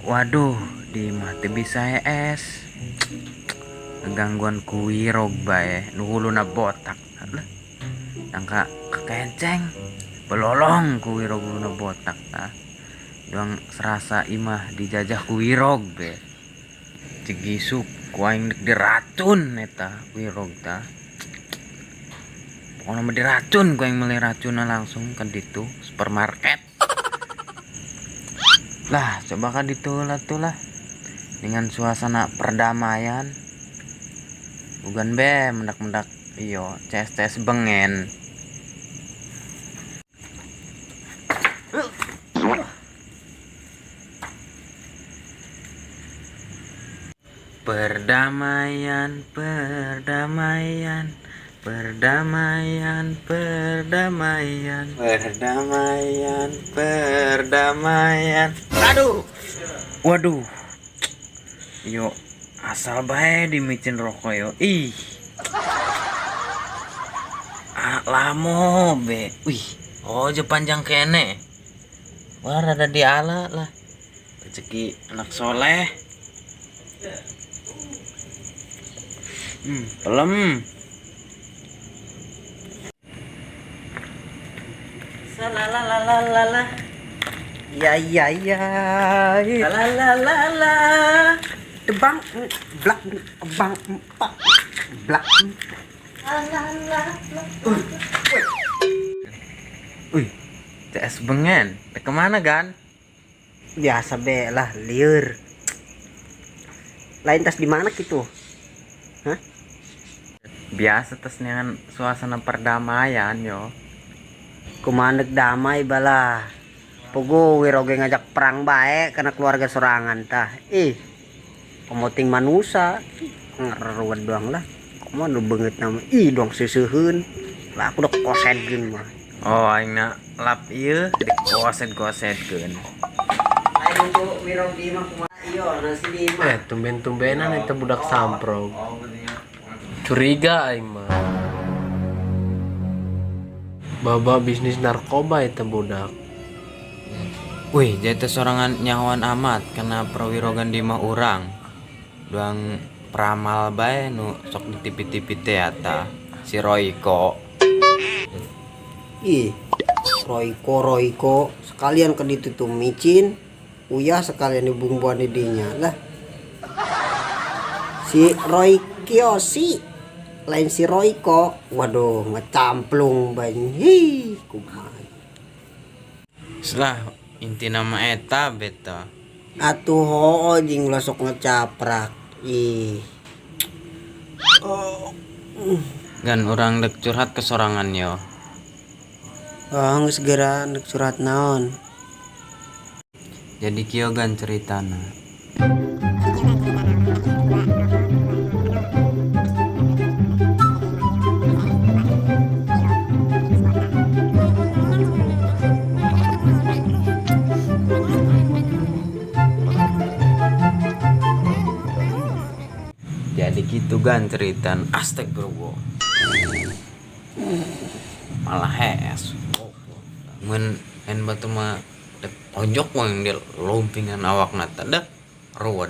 Waduh, di mati bisa es. Gangguan kuirog bae, nuhulu na botak. Alah, tangka kekenceng. Belolong kuirog na botak ta. Doang serasa imah dijajah kuirog be. Cegisuk kuaing dek diracun eta kuirog ta. Pokoknya mah diracun kuaing meli racunna langsung kan ditu supermarket. Lah, coba kan ditulah tuh lah. Dengan suasana perdamaian. Bukan be mendak-mendak iyo CS bengen. Perdamaian, perdamaian, perdamaian, perdamaian, perdamaian, perdamaian. Aduh, waduh, yo asal bae dimicin rokok yo. Ih, lamo be. Wih, oh je panjang kene. Wah rada diala lah. Rezeki anak soleh. Pelem. Salalalala. Ya ya ya. Salalalala. Tebang blak bang empat blak. Wih, CS bengen. Kemana gan? Biasa be lah, liur. Lain tas di mana gitu? Hah? Biasa tas dengan suasana perdamaian yo. Kumandek damai bala. Pogo wiroge ngajak perang bae karena keluarga sorangan tah. Pemoting manusia ngeruat doang lah. Komo nu beungeut nama dong seuseheun. Lah aku udah koset gin mah. Oh aingna lap ieu dikoset-kosetkeun. Lain untuk wiroge mah kumaha ieu nasi di mah. Tumben-tumbenan eta budak samprog. Curiga aing mah. Baba bisnis narkoba eta budak. Wih, jadi sorangan nyawan amat karena perwirogan di mah urang. Doang peramal bae nu sok di tipi-tipi teh eta si Royko. Royko sekalian ke ditu tuh micin, uyah sekalian dibumbuan didinya lah. Si Roy Kiyoshi lain si Royko, waduh ngecamplung banyi kumaha. Selah inti nama eta beta. Atuh hoo jing ulah sok ngecaprak. Gan orang dek curhat ke sorangan yo. Geus segera nek surat naon. Jadi kieu gan ceritana. Jadi gitu gan ceritan astagfirullah. Malah hes. Men batu mah pojok mah yang dia lompingan awak nata dah ruwet.